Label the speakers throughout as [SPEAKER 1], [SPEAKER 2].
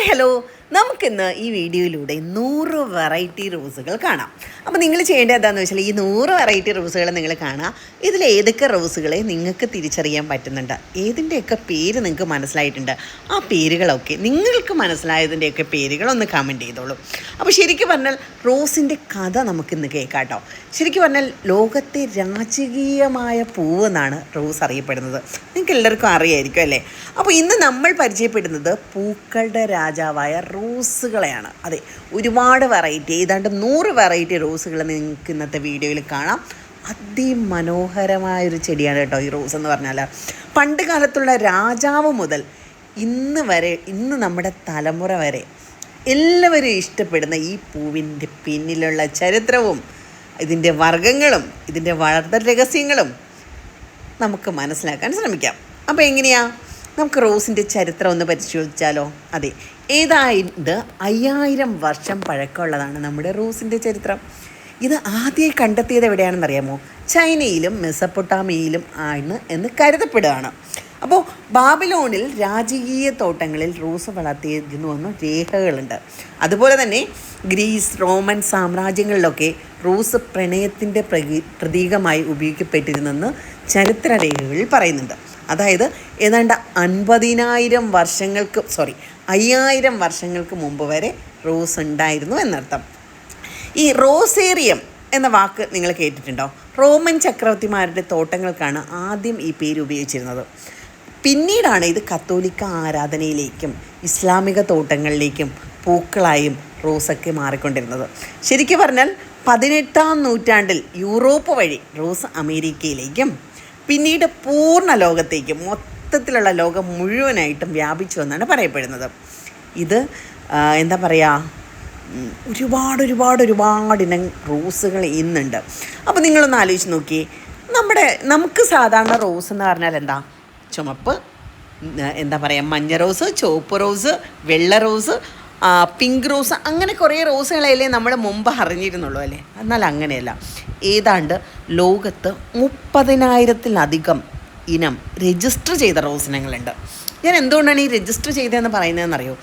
[SPEAKER 1] Hi hello, നമുക്കിന്ന് ഈ വീഡിയോയിലൂടെ 100 വെറൈറ്റി റോസുകൾ കാണാം. അപ്പോൾ നിങ്ങൾ ചെയ്യേണ്ടത് എന്താണെന്ന് വെച്ചാൽ ഈ 100 വെറൈറ്റി റോസുകൾ നിങ്ങൾ കാണുക. ഇതിൽ ഏതൊക്കെ റോസുകളെ നിങ്ങൾക്ക് തിരിച്ചറിയാൻ പറ്റുന്നുണ്ട്, ഏതിൻ്റെയൊക്കെ പേര് നിങ്ങൾക്ക് മനസ്സിലായിട്ടുണ്ട്, ആ പേരുകളൊക്കെ നിങ്ങൾക്ക് മനസ്സിലായതിൻ്റെയൊക്കെ പേരുകളൊന്ന് കമൻറ്റ് ചെയ്തോളൂ. അപ്പോൾ ശരിക്കും പറഞ്ഞാൽ റോസിൻ്റെ കഥ നമുക്കിന്ന് കേൾക്കാം കേട്ടോ. ശരിക്കും പറഞ്ഞാൽ ലോകത്തെ രാജകീയമായ പൂവെന്നാണ് റോസ് അറിയപ്പെടുന്നത്. നിങ്ങൾക്ക് എല്ലാവർക്കും അറിയായിരിക്കും അല്ലേ? അപ്പോൾ ഇന്ന് നമ്മൾ പരിചയപ്പെടുന്നത് പൂക്കളുടെ രാജാവായ റോസുകളെയാണ്. അതെ, ഒരുപാട് വെറൈറ്റി, ഏതാണ്ട് 100 വെറൈറ്റി റോസുകൾ നിങ്ങൾക്ക് ഇന്നത്തെ വീഡിയോയിൽ കാണാം. അതിമനോഹരമായൊരു ചെടിയാണ് കേട്ടോ ഈ റോസ് എന്ന് പറഞ്ഞാൽ. പണ്ട് കാലത്തുള്ള രാജാവ് മുതൽ ഇന്ന് നമ്മുടെ തലമുറ വരെ എല്ലാവരും ഇഷ്ടപ്പെടുന്ന ഈ പൂവിൻ്റെ പിന്നിലുള്ള ചരിത്രവും ഇതിൻ്റെ വർഗ്ഗങ്ങളും ഇതിൻ്റെ വളർത്തൽ രഹസ്യങ്ങളും നമുക്ക് മനസ്സിലാക്കാൻ ശ്രമിക്കാം. അപ്പോൾ എങ്ങനെയാ, നമുക്ക് റോസിൻ്റെ ചരിത്രം ഒന്ന് പരിശോധിച്ചാലോ? അതെ, ഏതായത് 5000 വർഷം പഴക്കമുള്ളതാണ് നമ്മുടെ റോസിൻ്റെ ചരിത്രം. ഇത് ആദ്യം കണ്ടെത്തിയത് എവിടെയാണെന്നറിയാമോ? ചൈനയിലും മെസപ്പൊട്ടാമിയയിലും ആണ് എന്ന് കരുതപ്പെടുകയാണ്. അപ്പോൾ ബാബിലോണിൽ രാജകീയ തോട്ടങ്ങളിൽ റോസ് വളർത്തിയിരുന്നുവെന്ന് രേഖകളുണ്ട്. അതുപോലെ തന്നെ ഗ്രീസ്, റോമൻ സാമ്രാജ്യങ്ങളിലൊക്കെ റോസ് പ്രണയത്തിൻ്റെ പ്രതീകമായി ഉപയോഗിക്കപ്പെട്ടിരുന്നെന്ന് ചരിത്രരേഖകളിൽ പറയുന്നുണ്ട്. അതായത് ഏതാണ്ട് 5000 വർഷങ്ങൾക്ക് മുമ്പ് വരെ റോസ് ഉണ്ടായിരുന്നു എന്നർത്ഥം. ഈ റോസേറിയം എന്ന വാക്ക് നിങ്ങൾ കേട്ടിട്ടുണ്ടോ? റോമൻ ചക്രവർത്തിമാരുടെ തോട്ടങ്ങൾക്കാണ് ആദ്യം ഈ പേര് ഉപയോഗിച്ചിരുന്നത്. പിന്നീടാണ് ഇത് കത്തോലിക്ക ആരാധനയിലേക്കും ഇസ്ലാമിക തോട്ടങ്ങളിലേക്കും പൂക്കളായും റോസൊക്കെ മാറിക്കൊണ്ടിരുന്നത്. ശരിക്കും പറഞ്ഞാൽ 18-ാം നൂറ്റാണ്ടിൽ യൂറോപ്പ് വഴി റോസ് അമേരിക്കയിലേക്കും പിന്നീട് പൂർണ്ണ ലോകത്തേക്കും, മൊത്തത്തിലുള്ള ലോകം മുഴുവനായിട്ടും വ്യാപിച്ചു എന്നാണ് പറയപ്പെടുന്നത്. ഇത് എന്താ പറയുക, ഒരുപാട് ഇനം റോസുകൾ ഇന്നുണ്ട്. അപ്പോൾ നിങ്ങളൊന്ന് ആലോചിച്ച് നോക്കിയേ, നമുക്ക് സാധാരണ റോസ് എന്ന് പറഞ്ഞാൽ എന്താ? ചുമപ്പ്, എന്താ പറയുക, മഞ്ഞ റോസ്, ചുവപ്പ് റോസ്, വെള്ള റോസ്, പിങ്ക് റോസ്, അങ്ങനെ കുറേ റോസുകളല്ലേ നമ്മൾ മുമ്പ് അറിഞ്ഞിരുന്നുള്ളൂ അല്ലേ? എന്നാൽ അങ്ങനെയല്ല. ഏതാണ്ട് ലോകത്ത് 30,000-ത്തിലധികം ഇനം രജിസ്റ്റർ ചെയ്ത റോസ് ഇനങ്ങളുണ്ട്. ഞാൻ എന്തുകൊണ്ടാണ് ഈ രജിസ്റ്റർ ചെയ്തതെന്ന് പറയുന്നതെന്നറിയോ?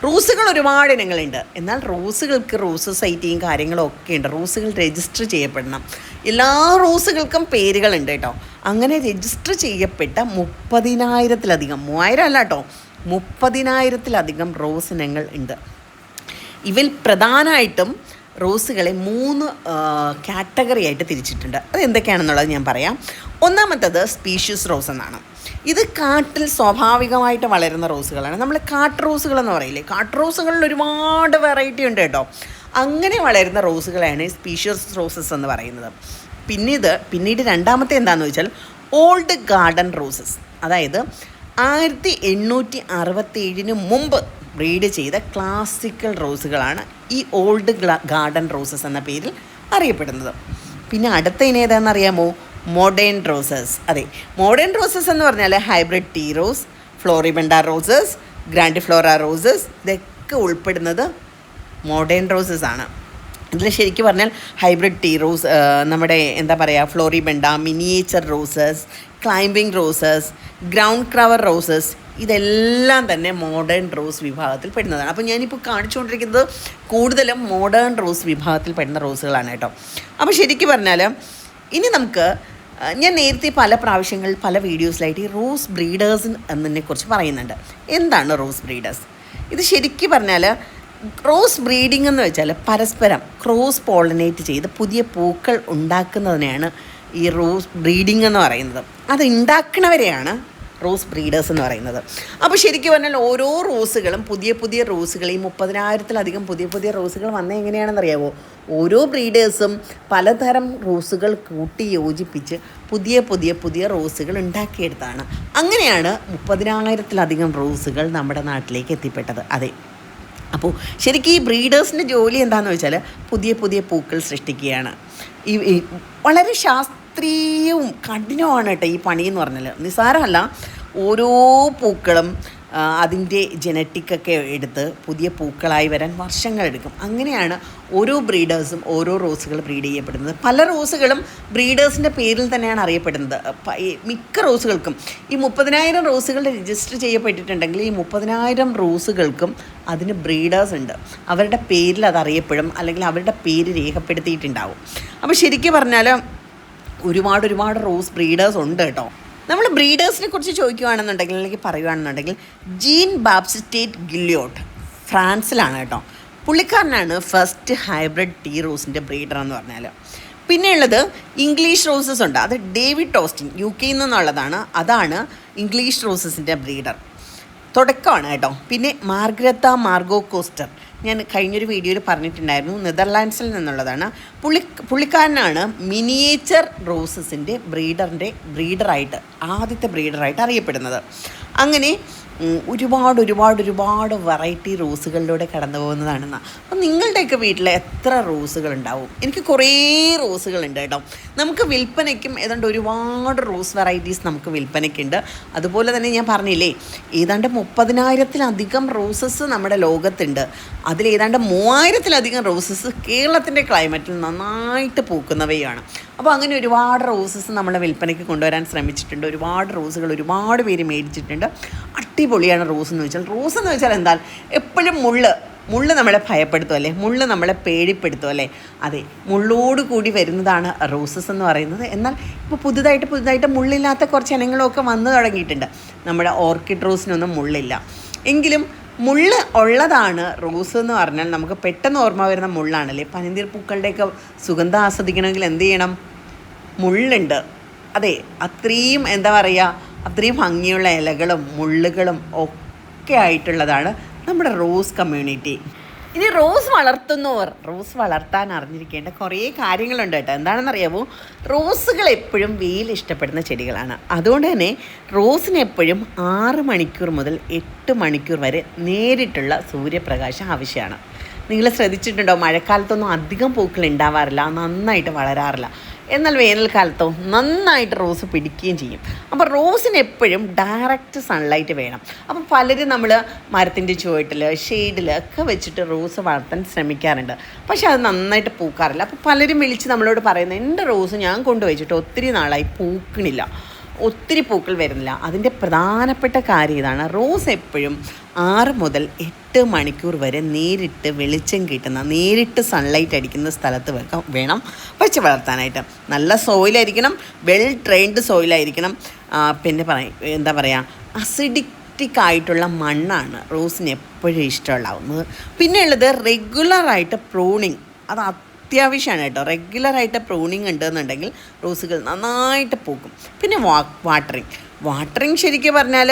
[SPEAKER 1] റോസുകൾ ഒരുപാട് ഇനങ്ങളുണ്ട്, എന്നാൽ റോസുകൾക്ക് റോസ് സൊസൈറ്റിയും കാര്യങ്ങളും ഒക്കെ ഉണ്ട്. റോസുകൾ രജിസ്റ്റർ ചെയ്യപ്പെടണം. എല്ലാ റോസുകൾക്കും പേരുകളുണ്ട് കേട്ടോ. അങ്ങനെ രജിസ്റ്റർ ചെയ്യപ്പെട്ട 30,000-ത്തിലധികം, 3000 അല്ല കേട്ടോ, 30,000-ത്തിലധികം റോസ് ഇനങ്ങൾ ഉണ്ട്. ഇവയിൽ പ്രധാനമായിട്ടും റോസുകളെ 3 കാറ്റഗറി ആയിട്ട് തിരിച്ചിട്ടുണ്ട്. അത് എന്തൊക്കെയാണെന്നുള്ളത് ഞാൻ പറയാം. ഒന്നാമത്തത് സ്പീഷ്യസ് റോസ് എന്നാണ്. ഇത് കാട്ടിൽ സ്വാഭാവികമായിട്ട് വളരുന്ന റോസുകളാണ്. നമ്മൾ കാട്ട് റോസുകളെന്ന് പറയില്ലേ? കാട്ട് റോസുകളിൽ ഒരുപാട് വെറൈറ്റി ഉണ്ട് കേട്ടോ. അങ്ങനെ വളരുന്ന റോസുകളാണ് സ്പീഷ്യസ് റോസസ് എന്ന് പറയുന്നത്. പിന്നീട് രണ്ടാമത്തെ എന്താണെന്ന് വെച്ചാൽ ഓൾഡ് ഗാർഡൻ റോസസ്. അതായത് 1867 മുമ്പ് ബ്രീഡ് ചെയ്ത ക്ലാസിക്കൽ റോസുകളാണ് ഈ ഓൾഡ് ഗാർഡൻ റോസസ് എന്ന പേരിൽ അറിയപ്പെടുന്നത്. പിന്നെ അടുത്ത ഇനം ഏതാണെന്നറിയാമോ? Modern roses. അതെ, മോഡേൺ റോസസ് എന്ന് പറഞ്ഞാൽ hybrid tea rose, floribunda roses, grandiflora roses, ഇതൊക്കെ ഉൾപ്പെടുന്നത് മോഡേൺ റോസസ് ആണ്. ഇതിൽ ശരിക്കും പറഞ്ഞാൽ ഹൈബ്രിഡ് ടീ റോസ്, നമ്മുടെ എന്താ പറയുക, floribunda, miniature roses, climbing roses, ground cover roses, ഇതെല്ലാം തന്നെ മോഡേൺ റോസ് വിഭാഗത്തിൽ പെടുന്നതാണ്. അപ്പോൾ ഞാനിപ്പോൾ കാണിച്ചുകൊണ്ടിരിക്കുന്നത് കൂടുതലും മോഡേൺ റോസ് വിഭാഗത്തിൽ പെടുന്ന റോസുകളാണ് കേട്ടോ. അപ്പോൾ ശരിക്കും പറഞ്ഞാൽ ഇനി നമുക്ക്, ഞാൻ നേരത്തെ പല പ്രാവശ്യങ്ങളിൽ പല വീഡിയോസിലായിട്ട് ഈ റോസ് ബ്രീഡേഴ്സ് എന്നതിനെക്കുറിച്ച് പറയുന്നുണ്ട്. എന്താണ് റോസ് ബ്രീഡേഴ്സ്? ഇത് ശരിക്കും പറഞ്ഞാൽ റോസ് ബ്രീഡിംഗ് എന്ന് വെച്ചാൽ പരസ്പരം ക്രോസ് പോളിനേറ്റ് ചെയ്ത് പുതിയ പൂക്കൾ ഉണ്ടാക്കുന്നതിനെയാണ് ഈ റോസ് ബ്രീഡിംഗ് എന്ന് പറയുന്നത്. അത് ഉണ്ടാക്കുന്നവരെയാണ് റോസ് ബ്രീഡേഴ്സ് എന്ന് പറയുന്നത്. അപ്പോൾ ശരിക്കും പറഞ്ഞാൽ ഓരോ റോസുകളും പുതിയ റോസുകൾ, ഈ 30,000-ത്തിലധികം പുതിയ റോസുകൾ വന്നത് എങ്ങനെയാണെന്നറിയാമോ? ഓരോ ബ്രീഡേഴ്സും പലതരം റോസുകൾ കൂട്ടി യോജിപ്പിച്ച് പുതിയ റോസുകൾ ഉണ്ടാക്കിയെടുത്താണ്. അങ്ങനെയാണ് 30,000-ത്തിലധികം റോസുകൾ നമ്മുടെ നാട്ടിലേക്ക് എത്തിപ്പെട്ടത്. അതെ, അപ്പോൾ ശരിക്കും ഈ ബ്രീഡേഴ്സിൻ്റെ ജോലി എന്താണെന്ന് വെച്ചാൽ പുതിയ പൂക്കൾ സൃഷ്ടിക്കുകയാണ്. ഈ വളരെ ശാസ്ത്രീയവും കഠിനവുമാണ് കേട്ടോ ഈ പണി എന്ന് പറഞ്ഞാൽ. നിസ്സാരമല്ല. ഓരോ പൂക്കളും അതിൻ്റെ ജനറ്റിക്കൊക്കെ എടുത്ത് പുതിയ പൂക്കളായി വരാൻ വർഷങ്ങളെടുക്കും. അങ്ങനെയാണ് ഓരോ ബ്രീഡേഴ്സും ഓരോ റോസുകൾ ബ്രീഡ് ചെയ്യപ്പെടുന്നത്. പല റോസുകളും ബ്രീഡേഴ്സിൻ്റെ പേരിൽ തന്നെയാണ് അറിയപ്പെടുന്നത്. മിക്ക റോസുകൾക്കും ഈ 30,000 റോസുകൾ രജിസ്റ്റർ ചെയ്യപ്പെട്ടിട്ടുണ്ടെങ്കിൽ ഈ 30,000 റോസുകൾക്കും അതിന് ബ്രീഡേഴ്സ് ഉണ്ട്. അവരുടെ പേരിൽ അത് അറിയപ്പെടും, അല്ലെങ്കിൽ അവരുടെ പേര് രേഖപ്പെടുത്തിയിട്ടുണ്ടാവും. അപ്പോൾ ശരിക്കും പറഞ്ഞാൽ ഒരുപാട് റോസ് ബ്രീഡേഴ്സ് ഉണ്ട് കേട്ടോ. നമ്മൾ ബ്രീഡേഴ്സിനെ കുറിച്ച് ചോദിക്കുകയാണെന്നുണ്ടെങ്കിൽ, അല്ലെങ്കിൽ പറയുകയാണെന്നുണ്ടെങ്കിൽ, ജീൻ ബാപ്റ്റിസ്റ്റ് ഗില്ലിയോട്ട് ഫ്രാൻസിലാണ് കേട്ടോ. പുള്ളിക്കാരനാണ് ഫസ്റ്റ് ഹൈബ്രിഡ് ടീ റോസിൻ്റെ ബ്രീഡർ എന്ന് പറഞ്ഞാൽ. പിന്നെയുള്ളത് ഇംഗ്ലീഷ് റോസസ് ഉണ്ട്. അത് ഡേവിഡ് ടോസ്റ്റിൻ UK നിന്നുള്ളതാണ്. അതാണ് ഇംഗ്ലീഷ് റോസസിൻ്റെ ബ്രീഡർ. തുടക്കമാണ് കേട്ടോ. പിന്നെ മാർഗ്രത്ത മാർഗോ കോസ്റ്റർ, ഞാൻ കഴിഞ്ഞൊരു വീഡിയോയിൽ പറഞ്ഞിട്ടുണ്ടായിരുന്നു, നെതർലാൻഡ്സിൽ നിന്നുള്ളതാണ്. പുള്ളിക്കാരനാണ് മിനിയേച്ചർ റോസസിൻ്റെ ബ്രീഡറായിട്ട് ആദ്യത്തെ ബ്രീഡറായിട്ട് അറിയപ്പെടുന്നത്. അങ്ങനെ ഒരുപാട് വെറൈറ്റി റോസുകളിലൂടെ കടന്നു പോകുന്നതാണെന്ന്. അപ്പം നിങ്ങളുടെയൊക്കെ വീട്ടിൽ എത്ര റോസുകളുണ്ടാവും? എനിക്ക് കുറേ റോസുകളുണ്ട് കേട്ടോ. നമുക്ക് വിൽപ്പനയ്ക്കും ഏതാണ്ട് ഒരുപാട് റോസ് വെറൈറ്റീസ് നമുക്ക് വിൽപ്പനയ്ക്കുണ്ട്. അതുപോലെ തന്നെ ഞാൻ പറഞ്ഞില്ലേ, ഏതാണ്ട് 30,000-ലധികം റോസസ് നമ്മുടെ ലോകത്തുണ്ട്. അതിലേതാണ്ട് 3,000-ലധികം റോസസ് കേരളത്തിൻ്റെ ക്ലൈമറ്റിൽ നന്നായിട്ട് പൂക്കുന്നവയാണ്. അപ്പോൾ അങ്ങനെ ഒരുപാട് റോസസ് നമ്മളെ വിൽപ്പനയ്ക്ക് കൊണ്ടുവരാൻ ശ്രമിച്ചിട്ടുണ്ട്. ഒരുപാട് റോസുകൾ ഒരുപാട് പേര് മേടിച്ചിട്ടുണ്ട്. അടിപൊളിയാണ് റോസ് എന്ന് വെച്ചാൽ. റോസ് എന്ന് വെച്ചാൽ എന്താ, എപ്പോഴും മുള്ള് നമ്മളെ ഭയപ്പെടുത്തും അല്ലേ, മുള്ള് നമ്മളെ പേടിപ്പെടുത്തും അല്ലേ. അതെ, മുള്ളോട് കൂടി വരുന്നതാണ് റോസസ് എന്ന് പറയുന്നത്. എന്നാൽ ഇപ്പോൾ പുതുതായിട്ട് മുള്ളില്ലാത്ത കുറച്ച് ഇനങ്ങളൊക്കെ വന്നു തുടങ്ങിയിട്ടുണ്ട്. നമ്മുടെ ഓർക്കിഡ് റോസിനൊന്നും മുള്ളില്ല. എങ്കിലും മുള്ള് ഉള്ളതാണ് റോസ് എന്ന് പറഞ്ഞാൽ നമുക്ക് പെട്ടെന്ന് ഓർമ്മ വരുന്ന മുള്ളാണല്ലേ. പനിനീർ പൂക്കളുടെയൊക്കെ സുഗന്ധം ആസ്വദിക്കണമെങ്കിൽ എന്ത് ചെയ്യണം? മുള്ളുണ്ട്. അതെ, അത്രയും എന്താ പറയുക, അത്രയും ഭംഗിയുള്ള ഇലകളും മുള്ളുകളും ഒക്കെ ആയിട്ടുള്ളതാണ് നമ്മുടെ റോസ് കമ്മ്യൂണിറ്റി. ഇനി റോസ് വളർത്താൻ അറിഞ്ഞിരിക്കേണ്ട കുറേ കാര്യങ്ങളുണ്ട് കേട്ടോ. എന്താണെന്നറിയാമോ, റോസുകൾ എപ്പോഴും വെയിൽ ഇഷ്ടപ്പെടുന്ന ചെടികളാണ്. അതുകൊണ്ട് തന്നെ റോസിന് എപ്പോഴും 6 മണിക്കൂർ മുതൽ 8 മണിക്കൂർ വരെ നേരിട്ടുള്ള സൂര്യപ്രകാശം ആവശ്യമാണ്. നിങ്ങൾ ശ്രദ്ധിച്ചിട്ടുണ്ടോ, മഴക്കാലത്തൊന്നും അധികം പൂക്കൾ ഉണ്ടാവാറില്ല, നന്നായിട്ട് വളരാറില്ല. എന്നാൽ വേനൽക്കാലത്തോ നന്നായിട്ട് റോസ് പിടിക്കുകയും ചെയ്യും. അപ്പോൾ റോസിന് എപ്പോഴും ഡയറക്റ്റ് സൺലൈറ്റ് വേണം. അപ്പോൾ പലരും നമ്മൾ മരത്തിൻ്റെ ചുവട്ടിൽ ഷെയ്ഡിൽ ഒക്കെ വെച്ചിട്ട് റോസ് വളർത്താൻ ശ്രമിക്കാറുണ്ട്. പക്ഷെ അത് നന്നായിട്ട് പൂക്കാറില്ല. അപ്പോൾ പലരും വിളിച്ച് നമ്മളോട് പറയുന്നത്, എൻ്റെ റോസ് ഞാൻ കൊണ്ടുവച്ചിട്ട് ഒത്തിരി നാളായി പൂക്കണില്ല, ഒത്തിരി പൂക്കൾ വരുന്നില്ല. അതിൻ്റെ പ്രധാനപ്പെട്ട കാര്യം ഇതാണ്, റോസ് എപ്പോഴും 6 മുതൽ 8 മണിക്കൂർ വരെ നേരിട്ട് വെളിച്ചം കിട്ടുന്ന, നേരിട്ട് സൺലൈറ്റ് അടിക്കുന്ന സ്ഥലത്ത് വേണം വെച്ച് വളർത്താനായിട്ട്. നല്ല സോയിലായിരിക്കണം, വെൽ ട്രെയിൻഡ് സോയിലായിരിക്കണം. പിന്നെ എന്താ പറയുക, അസിഡിക് ആയിട്ടുള്ള മണ്ണാണ് റോസിന് എപ്പോഴും ഇഷ്ടമുണ്ടാവുന്നത്. പിന്നെ ഉള്ളത് റെഗുലറായിട്ട് പ്രൂണിങ്, അത് അത്യാവശ്യമാണ് കേട്ടോ. റെഗുലറായിട്ട് പ്രൂണിങ് ഉണ്ടെന്നുണ്ടെങ്കിൽ റോസുകൾ നന്നായിട്ട് പൂക്കും. പിന്നെ വാട്ടറിങ് ശരിക്കും പറഞ്ഞാൽ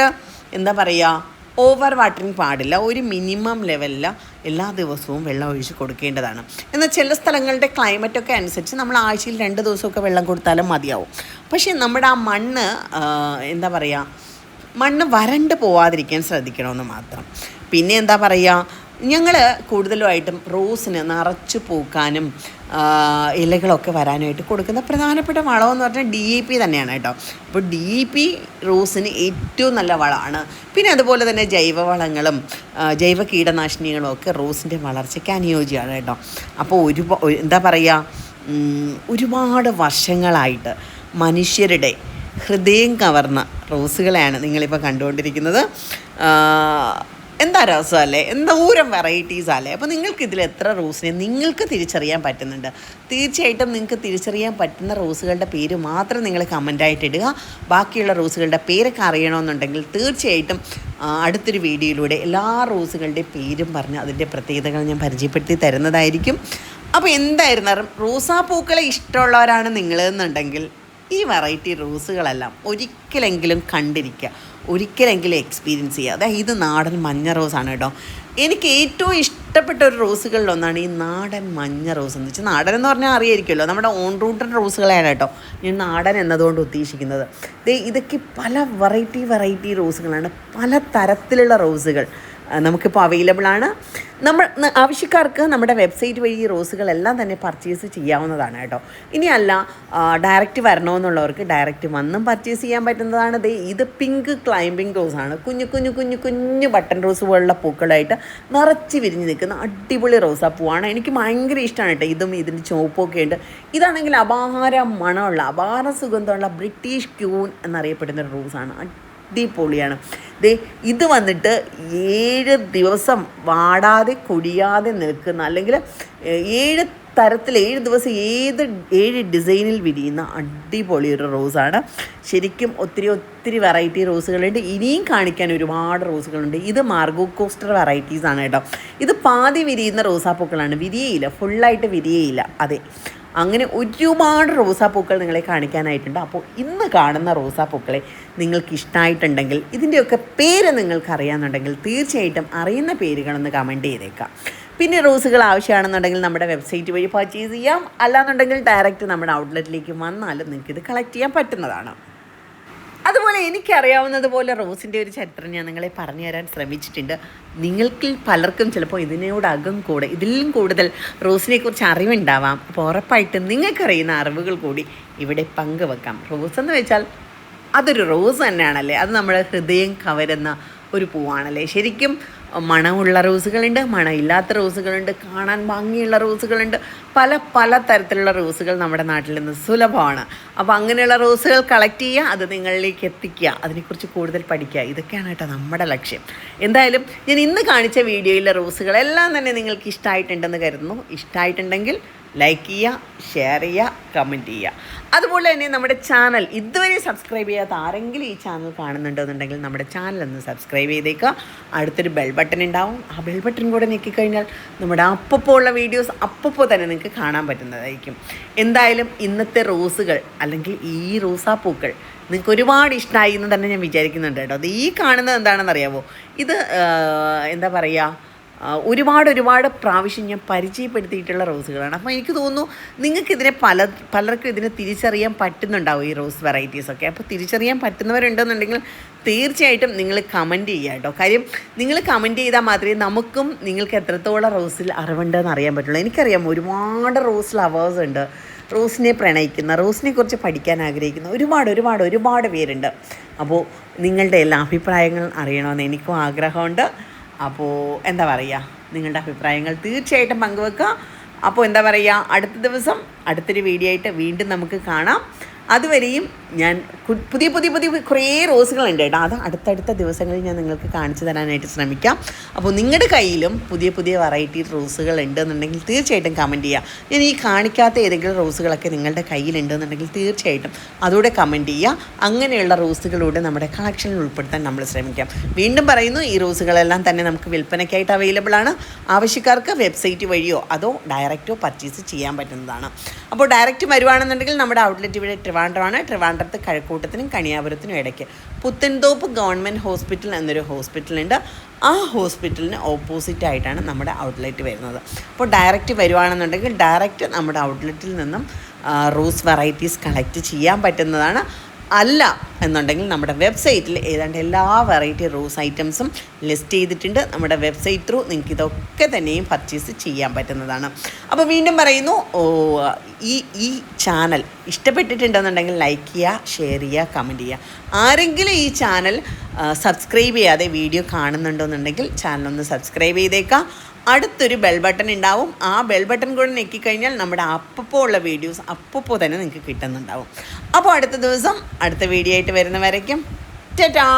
[SPEAKER 1] എന്താ പറയുക, ഓവർ വാട്ടറിങ് പാടില്ല. ഒരു മിനിമം ലെവലിൽ എല്ലാ ദിവസവും വെള്ളം ഒഴിച്ച് കൊടുക്കേണ്ടതാണ്. എന്നാൽ ചില സ്ഥലങ്ങളുടെ ക്ലൈമറ്റൊക്കെ അനുസരിച്ച് നമ്മൾ ആഴ്ചയിൽ 2 ദിവസമൊക്കെ വെള്ളം കൊടുത്താലും മതിയാവും. പക്ഷേ നമ്മുടെ ആ എന്താ പറയുക, മണ്ണ് വരണ്ട് പോവാതിരിക്കാൻ ശ്രദ്ധിക്കണമെന്ന് മാത്രം. പിന്നെ എന്താ പറയുക, ഞങ്ങൾ കൂടുതലുമായിട്ടും റോസിന് നിറച്ച് പൂക്കാനും ഇലകളൊക്കെ വരാനായിട്ട് കൊടുക്കുന്ന പ്രധാനപ്പെട്ട വളമെന്ന് പറഞ്ഞാൽ DAP തന്നെയാണ് കേട്ടോ. അപ്പോൾ DAP റോസിന് ഏറ്റവും നല്ല വളമാണ്. പിന്നെ അതുപോലെ തന്നെ ജൈവവളങ്ങളും ജൈവ കീടനാശിനികളും ഒക്കെ റോസിൻ്റെ വളർച്ചയ്ക്ക് അനുയോജ്യമാണ് കേട്ടോ. അപ്പോൾ എന്താ പറയുക, ഒരുപാട് വർഷങ്ങളായിട്ട് മനുഷ്യരുടെ ഹൃദയം കവർന്ന റോസുകളെയാണ് നിങ്ങളിപ്പോൾ കണ്ടുകൊണ്ടിരിക്കുന്നത്. എന്താ രസമല്ലേ, എന്തോരം വെറൈറ്റീസല്ലേ. അപ്പോൾ നിങ്ങൾക്കിതിൽ എത്ര റോസിനെ നിങ്ങൾക്ക് തിരിച്ചറിയാൻ പറ്റുന്നുണ്ട്? തീർച്ചയായിട്ടും നിങ്ങൾക്ക് തിരിച്ചറിയാൻ പറ്റുന്ന റോസുകളുടെ പേര് മാത്രം നിങ്ങൾ കമൻറ്റായിട്ട് ഇടുക. ബാക്കിയുള്ള റോസുകളുടെ പേരൊക്കെ അറിയണമെന്നുണ്ടെങ്കിൽ തീർച്ചയായിട്ടും അടുത്തൊരു വീഡിയോയിലൂടെ എല്ലാ റോസുകളുടെയും പേരും പറഞ്ഞ് അതിൻ്റെ പ്രത്യേകതകൾ ഞാൻ പരിചയപ്പെടുത്തി തരുന്നതായിരിക്കും. അപ്പോൾ എന്തായിരുന്നാലും റോസാപ്പൂക്കളെ ഇഷ്ടമുള്ളവരാണ് നിങ്ങളെന്നുണ്ടെങ്കിൽ ഈ വെറൈറ്റി റോസുകളെല്ലാം ഒരിക്കലെങ്കിലും കണ്ടിരിക്കുക, ഒരിക്കലെങ്കിലും എക്സ്പീരിയൻസ് ചെയ്യുക. അതായത് ഇത് നാടൻ മഞ്ഞ റോസാണ് കേട്ടോ. എനിക്ക് ഏറ്റവും ഇഷ്ടപ്പെട്ട ഒരു റോസുകളിലൊന്നാണ് ഈ നാടൻ മഞ്ഞ റോസ്. എന്ന് വെച്ചാൽ നാടൻ എന്ന് പറഞ്ഞാൽ അറിയായിരിക്കുമല്ലോ, നമ്മുടെ ഓൺ റൂട്ടഡ് റോസുകളാണ് കേട്ടോ ഞാൻ നാടൻ എന്നതുകൊണ്ട് ഉദ്ദേശിക്കുന്നത്. ഇതൊക്കെ പല വെറൈറ്റി റോസുകളാണ്, പല തരത്തിലുള്ള റോസുകൾ. നമുക്കിപ്പോൾ അവൈലബിൾ ആണ്. ആവശ്യക്കാർക്ക് നമ്മുടെ വെബ്സൈറ്റ് വഴി ഈ റോസുകളെല്ലാം തന്നെ പർച്ചേസ് ചെയ്യാവുന്നതാണ് കേട്ടോ. ഇനിയല്ല ഡയറക്റ്റ് വരണമെന്നുള്ളവർക്ക് ഡയറക്റ്റ് വന്നും പർച്ചേസ് ചെയ്യാൻ പറ്റുന്നതാണ്. ഇത് പിങ്ക് ക്ലൈംബിംഗ് റോസാണ്. കുഞ്ഞു ബട്ടൺ റോസ് പോലുള്ള പൂക്കളായിട്ട് നിറച്ച് വിരിഞ്ഞ് നിൽക്കുന്ന അടിപൊളി റോസാപ്പൂവാണ്. എനിക്ക് ഭയങ്കര ഇഷ്ടമാണ് കേട്ടോ. ഇതും ഇതിൻ്റെ ചുവപ്പൊക്കെ ഉണ്ട്. ഇതാണെങ്കിൽ അപാര മണമുള്ള അപാര സുഗന്ധമുള്ള ബ്രിട്ടീഷ് ക്യൂൻ എന്നറിയപ്പെടുന്ന ഒരു റോസാണ്. അടിപൊളിയാണ്. ഇത് വന്നിട്ട് 7 ദിവസം വാടാതെ കൊടിയാതെ നിൽക്കുന്ന, അല്ലെങ്കിൽ 7 തരത്തിൽ 7 ദിവസം 7 ഡിസൈനിൽ വിരിയുന്ന അടിപൊളി ഒരു റോസാണ്. ശരിക്കും ഒത്തിരി വെറൈറ്റി റോസുകളുണ്ട്. ഇനിയും കാണിക്കാൻ ഒരുപാട് റോസുകളുണ്ട്. ഇത് മാർഗോ കോസ്റ്റർ വെറൈറ്റീസാണ് കേട്ടോ. ഇത് പാതി വിരിയുന്ന റോസാപ്പൂക്കളാണ്. വിരിയയില്ല, ഫുള്ളായിട്ട് വിരിയയില്ല. അതെ, അങ്ങനെ ഒരുപാട് റോസാപ്പൂക്കൾ നിങ്ങളെ കാണിക്കാനായിട്ടുണ്ട്. അപ്പോൾ ഇന്ന് കാണുന്ന റോസാപ്പൂക്കളെ നിങ്ങൾക്ക് ഇഷ്ടമായിട്ടുണ്ടെങ്കിൽ, ഇതിൻ്റെയൊക്കെ പേര് നിങ്ങൾക്ക് അറിയാമെന്നുണ്ടെങ്കിൽ തീർച്ചയായിട്ടും അറിയുന്ന പേരുകളൊന്ന് കമൻറ്റ് ചെയ്തേക്കാം. പിന്നെ റോസുകൾ ആവശ്യമാണെന്നുണ്ടെങ്കിൽ നമ്മുടെ വെബ്സൈറ്റ് വഴി പർച്ചേസ് ചെയ്യാം. അല്ലാന്നുണ്ടെങ്കിൽ ഡയറക്റ്റ് നമ്മുടെ ഔട്ട്ലെറ്റിലേക്ക് വന്നാലും നിങ്ങൾക്കിത് കളക്ട് ചെയ്യാൻ പറ്റുന്നതാണ്. അതുപോലെ എനിക്കറിയാവുന്നതുപോലെ റോസിൻ്റെ ഒരു ചരിത്രം ഞാൻ നിങ്ങളെ പറഞ്ഞു തരാൻ ശ്രമിച്ചിട്ടുണ്ട്. നിങ്ങൾക്ക് പലർക്കും ചിലപ്പോൾ ഇതിലും കൂടുതൽ റോസിനെക്കുറിച്ച് അറിവുണ്ടാവാം. അപ്പോൾ ഉറപ്പായിട്ടും നിങ്ങൾക്കറിയുന്ന അറിവുകൾ കൂടി ഇവിടെ പങ്കുവെക്കാം. റോസ് എന്ന് വെച്ചാൽ അതൊരു റോസ് തന്നെയാണല്ലേ. അത് നമ്മുടെ ഹൃദയം കവരുന്ന ഒരു പൂവാണല്ലേ. ശരിക്കും മണമുള്ള റോസുകളുണ്ട്, മണമില്ലാത്ത റോസുകളുണ്ട്, കാണാൻ ഭംഗിയുള്ള റോസുകളുണ്ട്. പല തരത്തിലുള്ള റോസുകൾ നമ്മുടെ നാട്ടിൽ നിന്ന് സുലഭമാണ്. അപ്പോൾ അങ്ങനെയുള്ള റോസുകൾ കളക്ട് ചെയ്യുക, അത് നിങ്ങളിലേക്ക് എത്തിക്കുക, അതിനെക്കുറിച്ച് കൂടുതൽ പഠിക്കുക. ഇതൊക്കെയാണ് കേട്ടോ നമ്മുടെ ലക്ഷ്യം. എന്തായാലും ഞാൻ ഇന്ന് കാണിച്ച വീഡിയോയിലെ റോസുകളെല്ലാം തന്നെ നിങ്ങൾക്ക് ഇഷ്ടമായിട്ടുണ്ടെന്ന് കരുതുന്നു. ഇഷ്ടമായിട്ടുണ്ടെങ്കിൽ ലൈക്ക് ചെയ്യുക, ഷെയർ ചെയ്യുക, കമൻറ്റ് ചെയ്യുക. അതുപോലെ തന്നെ നമ്മുടെ ചാനൽ ഇതുവരെ സബ്സ്ക്രൈബ് ചെയ്യാത്ത ആരെങ്കിലും ഈ ചാനൽ കാണുന്നുണ്ടെന്നുണ്ടെങ്കിൽ നമ്മുടെ ചാനൽ ഒന്ന് സബ്സ്ക്രൈബ് ചെയ്തേക്കുക. അടുത്തൊരു ബെൽ ബട്ടൺ ഉണ്ടാവും. ആ ബെൽ ബട്ടൺ കൂടെ ഞെക്കിക്കഴിഞ്ഞാൽ നമ്മുടെ അപ്പോൾ ഉള്ള വീഡിയോസ് അപ്പോൾ തന്നെ നിങ്ങൾക്ക് കാണാൻ പറ്റുന്നതായിരിക്കും. എന്തായാലും ഇന്നത്തെ റോസുകൾ അല്ലെങ്കിൽ ഈ റോസാപ്പൂക്കൾ നിങ്ങൾക്ക് ഒരുപാട് ഇഷ്ടമായി എന്ന് തന്നെ ഞാൻ വിചാരിക്കുന്നുണ്ട് കേട്ടോ. അത് ഈ കാണുന്നത് എന്താണെന്ന് അറിയാമോ? ഇത് എന്താ പറയുക, ഒരുപാട് പ്രാവശ്യം ഞാൻ പരിചയപ്പെടുത്തിയിട്ടുള്ള റോസുകളാണ്. അപ്പോൾ എനിക്ക് തോന്നുന്നു നിങ്ങൾക്കിതിനെ പലർക്കും ഇതിനെ തിരിച്ചറിയാൻ പറ്റുന്നുണ്ടാവും, ഈ റോസ് വെറൈറ്റീസൊക്കെ. അപ്പോൾ തിരിച്ചറിയാൻ പറ്റുന്നവരുണ്ടെന്നുണ്ടെങ്കിൽ തീർച്ചയായിട്ടും നിങ്ങൾ കമൻറ്റ് ചെയ്യുക കേട്ടോ. കാര്യം നിങ്ങൾ കമൻറ്റ് ചെയ്താൽ മാത്രമേ നമുക്കും നിങ്ങൾക്ക് എത്രത്തോളം റോസിൽ അറിവുണ്ടെന്ന് അറിയാൻ പറ്റുള്ളൂ. എനിക്കറിയാം ഒരുപാട് റോസ് ലവേഴ്സ് ഉണ്ട്, റോസിനെ പ്രണയിക്കുന്ന, റോസിനെ കുറിച്ച് പഠിക്കാൻ ആഗ്രഹിക്കുന്ന ഒരുപാട് പേരുണ്ട്. അപ്പോൾ നിങ്ങളുടെ എല്ലാ അഭിപ്രായങ്ങളും അറിയണമെന്ന് എനിക്കും ആഗ്രഹമുണ്ട്. അപ്പോൾ എന്താ പറയുക, നിങ്ങളുടെ അഭിപ്രായങ്ങൾ തീർച്ചയായിട്ടും പങ്കുവെക്കുക. അപ്പോൾ എന്താ പറയുക, അടുത്ത ദിവസം അടുത്തൊരു വീഡിയോ ആയിട്ട് വീണ്ടും നമുക്ക് കാണാം. അതുവരെയും ഞാൻ പുതിയ കുറേ റോസുകളുണ്ട് കേട്ടോ. അത് അടുത്തടുത്ത ദിവസങ്ങളിൽ ഞാൻ നിങ്ങൾക്ക് കാണിച്ചു തരാനായിട്ട് ശ്രമിക്കാം. അപ്പോൾ നിങ്ങളുടെ കയ്യിലും പുതിയ വെറൈറ്റി റോസുകൾ ഉണ്ടെന്നുണ്ടെങ്കിൽ തീർച്ചയായിട്ടും കമൻറ്റ് ചെയ്യുക. ഞാൻ ഈ കാണിക്കാത്ത ഏതെങ്കിലും റോസുകളൊക്കെ നിങ്ങളുടെ കയ്യിലുണ്ടെന്നുണ്ടെങ്കിൽ തീർച്ചയായിട്ടും അതുകൂടെ കമൻറ്റ് ചെയ്യുക. അങ്ങനെയുള്ള റോസുകളൂടെ നമ്മുടെ കളക്ഷനിൽ ഉൾപ്പെടുത്താൻ നമ്മൾ ശ്രമിക്കാം. വീണ്ടും പറയുന്നു, ഈ റോസുകളെല്ലാം തന്നെ നമുക്ക് വിൽപ്പനയ്ക്കായിട്ട് അവൈലബിൾ ആണ്. ആവശ്യക്കാർക്ക് വെബ്സൈറ്റ് വഴിയോ അതോ ഡയറക്റ്റോ പർച്ചേസ് ചെയ്യാൻ പറ്റുന്നതാണ്. അപ്പോൾ ഡയറക്റ്റ് വരുവാണെന്നുണ്ടെങ്കിൽ നമ്മുടെ ഔട്ട്ലെറ്റ് ഇവിടെ ട്രിവാൻഡ്രത്ത് കഴക്കൂട്ടത്തിനും കണിയാപുരത്തിനും ഇടയ്ക്ക് പുത്തൻതോപ്പ് ഗവൺമെൻറ് ഹോസ്പിറ്റൽ എന്നൊരു ഹോസ്പിറ്റലുണ്ട്. ആ ഹോസ്പിറ്റലിന് ഓപ്പോസിറ്റായിട്ടാണ് നമ്മുടെ ഔട്ട്ലെറ്റ് വരുന്നത്. അപ്പോൾ ഡയറക്റ്റ് വരുവാണെന്നുണ്ടെങ്കിൽ ഡയറക്റ്റ് നമ്മുടെ ഔട്ട്ലെറ്റിൽ നിന്നും റോസ് വെറൈറ്റീസ് കളക്ട് ചെയ്യാൻ പറ്റുന്നതാണ്. അല്ല എന്നുണ്ടെങ്കിൽ നമ്മുടെ വെബ്സൈറ്റിൽ ഏതാണ്ട് എല്ലാ വെറൈറ്റി റോസ് ഐറ്റംസും ലിസ്റ്റ് ചെയ്തിട്ടുണ്ട്. നമ്മുടെ വെബ്സൈറ്റ് ത്രൂ നിങ്ങൾക്ക് ഇതൊക്കെ തന്നെയും പർച്ചേസ് ചെയ്യാൻ പറ്റുന്നതാണ്. അപ്പോൾ വീണ്ടും പറയുന്നു, ഈ ചാനൽ ഇഷ്ടപ്പെട്ടിട്ടുണ്ടെന്നുണ്ടെങ്കിൽ ലൈക്ക് ചെയ്യുക, ഷെയർ ചെയ്യുക, കമൻറ്റ് ചെയ്യുക. ആരെങ്കിലും ഈ ചാനൽ സബ്സ്ക്രൈബ് ചെയ്യാതെ വീഡിയോ കാണുന്നുണ്ടെന്നുണ്ടെങ്കിൽ ചാനലൊന്ന് സബ്സ്ക്രൈബ് ചെയ്തേക്കാം. അടുത്തൊരു ബെൽ ബട്ടൺ ഉണ്ടാവും. ആ ബെൽ ബട്ടൺ കൂടെ ഞെക്കിക്കഴിഞ്ഞാൽ നമ്മുടെ അപ്പോൾ ഉള്ള വീഡിയോസ് അപ്പോൾ തന്നെ നിങ്ങൾക്ക് കിട്ടുന്നുണ്ടാവും. അപ്പോൾ അടുത്ത ദിവസം അടുത്ത വീഡിയോ ആയിട്ട് വരുന്നവരേക്കും ടാറ്റാ.